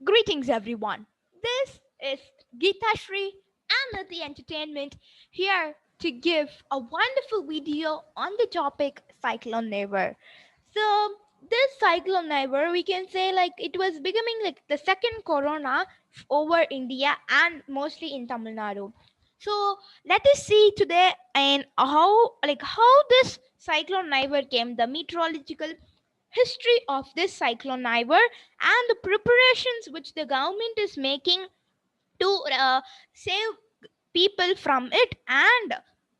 Greetings, everyone. This is Geeta Shri and the Entertainment here to give a wonderful video on the topic cyclone nivar. So, this cyclone nivar, we can say like it was becoming like the second corona over India and mostly in Tamil Nadu. So, let us see today and how this cyclone nivar came, the meteorological history of this cyclone nivar and the preparations which the government is making to save people from it and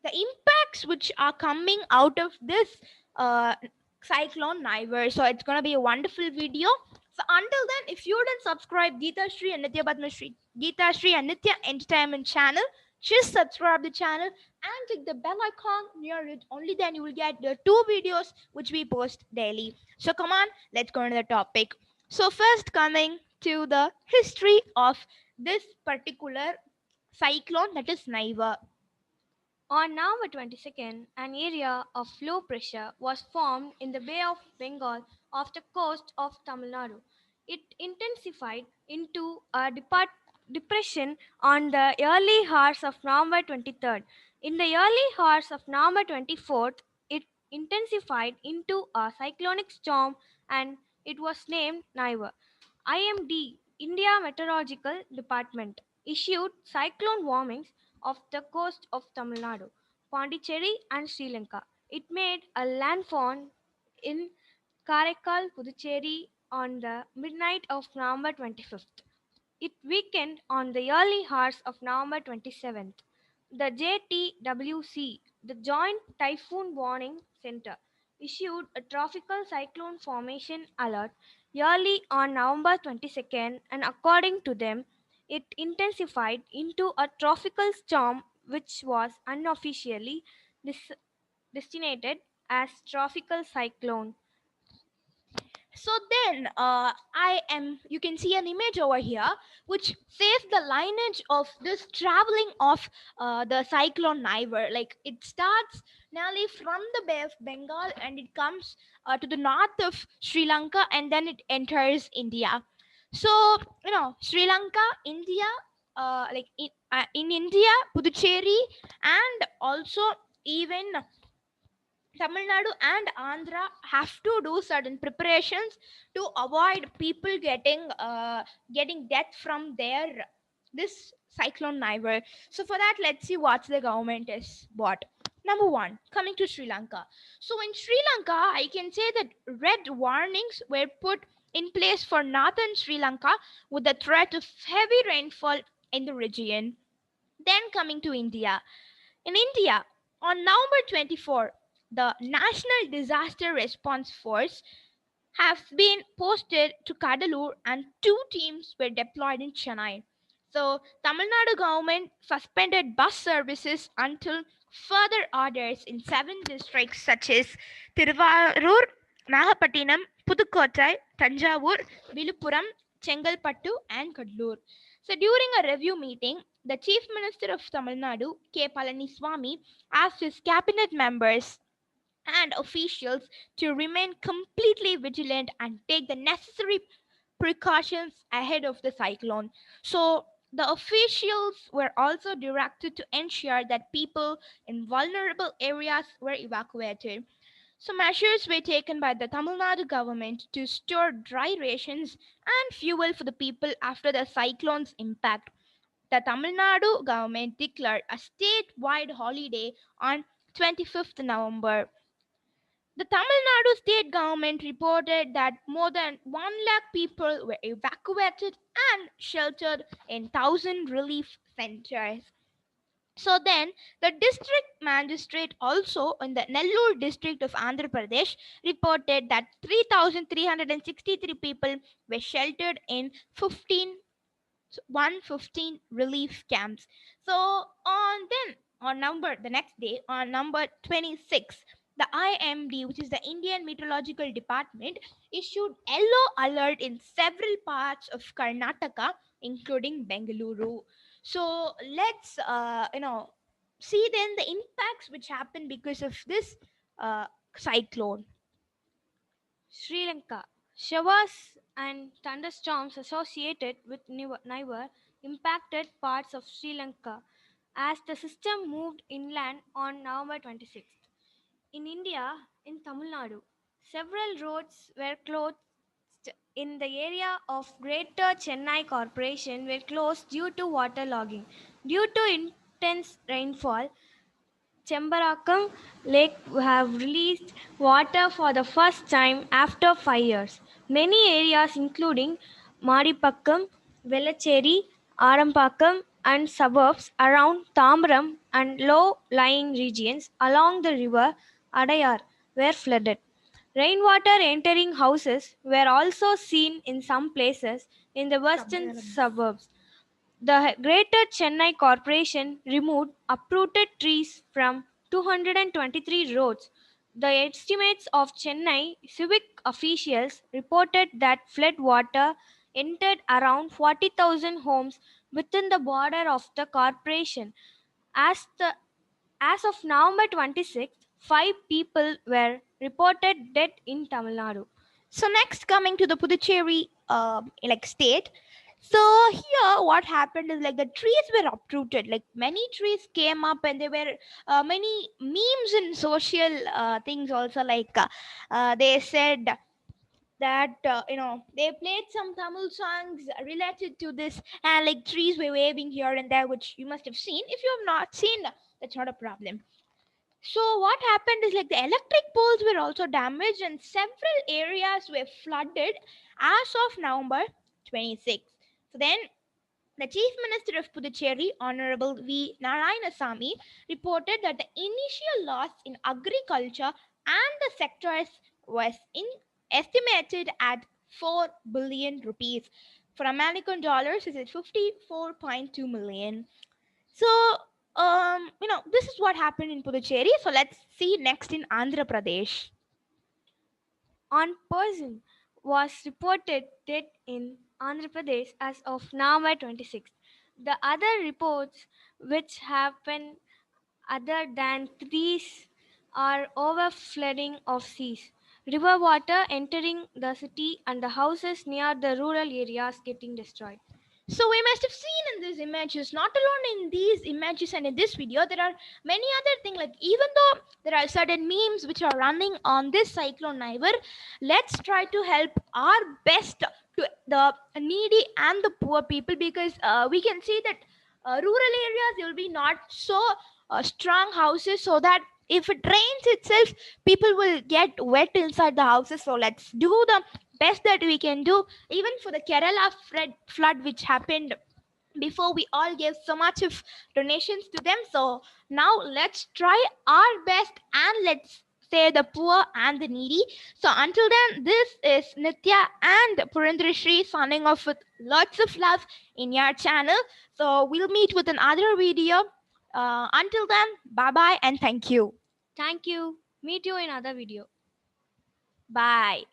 the impacts which are coming out of this uh, cyclone nivar. So it's going to be a wonderful video. So until then, if you didn't subscribe Geeta Shri and Nitya Padma Shri, Geeta Shri and Nitya Entertainment channel, just subscribe the channel and click the bell icon near it. Only then you will get the two videos which we post daily. So come on, let's go into the topic. So first coming to the history of this particular cyclone, that is nivar. On November 22nd, an area of low pressure was formed in the Bay of Bengal off the coast of Tamil Nadu. It intensified into a depression on the early hours of November 23rd. In the early hours of November 24th, it intensified into a cyclonic storm and it was named Nivar. IMD, India Meteorological Department, issued cyclone warnings off the coast of Tamil Nadu, Pondicherry, and Sri Lanka. It made a landfall in Karaikal, Puducherry on the midnight of November 25th. It weakened on the early hours of November 27th. The JTWC, the Joint Typhoon Warning Center, issued a tropical cyclone formation alert early on November 22nd, and according to them, it intensified into a tropical storm which was unofficially dis- designated as tropical cyclone. So then you can see an image over here which says the lineage of this traveling of the cyclone nivar. Like it starts nearly from the Bay of Bengal and it comes to the north of Sri Lanka and then it enters India. So Sri Lanka, India, in India, Puducherry, and also even Tamil Nadu and Andhra have to do certain preparations to avoid people getting death from their this cyclone nivar. So for that, let's see what the government is bought. Number one, coming to Sri Lanka. So in Sri Lanka, I can say that red warnings were put in place for northern Sri Lanka with the threat of heavy rainfall in the region. Then coming to India, in India, on November 24, the National Disaster Response Force have been posted to Kadalur and two teams were deployed in Chennai. So, Tamil Nadu government suspended bus services until further orders in seven districts such as Tiruvarur, Nagapattinam, Pudukottai, Tanjavur, Viluppuram, Chengalpattu, and Kadalur. So, during a review meeting, the Chief Minister of Tamil Nadu, K. Palaniswamy, asked his cabinet members and officials to remain completely vigilant and take the necessary precautions ahead of the cyclone. So, the officials were also directed to ensure that people in vulnerable areas were evacuated. So, measures were taken by the Tamil Nadu government to store dry rations and fuel for the people after the cyclone's impact. The Tamil Nadu government declared a statewide holiday on 25th November. The Tamil Nadu state government reported that more than 1 lakh people were evacuated and sheltered in 1,000 relief centers. So then, the district magistrate also in the Nellore district of Andhra Pradesh reported that 3,363 people were sheltered in 115 relief camps. So on number the next day on number 26, the IMD, which is the Indian Meteorological Department, issued yellow alert in several parts of Karnataka, including Bengaluru. So let's see then the impacts which happen because of this cyclone. Sri Lanka. Showers and thunderstorms associated with Nivar impacted parts of Sri Lanka as the system moved inland on November 26th. In India, in Tamil Nadu, several roads were closed in the area of Greater Chennai Corporation were closed due to waterlogging. Due to intense rainfall, Chembarakkam Lake have released water for the first time after 5 years. Many areas including Madipakkam, Velachery, Arampakkam and suburbs around Tambaram and low-lying regions along the river Adayar were flooded. Rainwater entering houses were also seen in some places in the western suburbs. The Greater Chennai Corporation removed uprooted trees from 223 roads. The estimates of Chennai civic officials reported that flood water entered around 40,000 homes within the border of the corporation. As, the, as of November 26th, 5 people were reported dead in Tamil Nadu. So next, coming to the Puducherry like state. So here, what happened is like the trees were uprooted. Like many trees came up, and there were many memes and social things also. Like they said that they played some Tamil songs related to this, and like trees were waving here and there, which you must have seen. If you have not seen, that's not a problem. So what happened is like the electric poles were also damaged and several areas were flooded as of November 26th. So then the Chief Minister of Puducherry, Honorable V. Narayanasamy, reported that the initial loss in agriculture and the sectors was estimated at 4 billion rupees. For American dollars, is it 54.2 million? So, this is what happened in Puducherry. So let's see next in Andhra Pradesh. One person was reported dead in Andhra Pradesh as of November 26th. The other reports, which happen other than these, are overflooding of seas, river water entering the city, and the houses near the rural areas getting destroyed. So we must have seen in these images, not alone in these images and in this video, there are many other things. Like even though there are certain memes which are running on this cyclone Niver, let's try to help our best to the needy and the poor people, because we can see that rural areas there will be not so strong houses, so that if it rains itself, people will get wet inside the houses. So let's do the best that we can do, even for the Kerala flood which happened before. We all gave so much of donations to them. So now let's try our best and let's say the poor and the needy. So until then, this is Nitya and Purandrishri signing off with lots of love in your channel. So we'll meet with another video. Until then, bye bye and thank you. Thank you. Meet you in another video. Bye.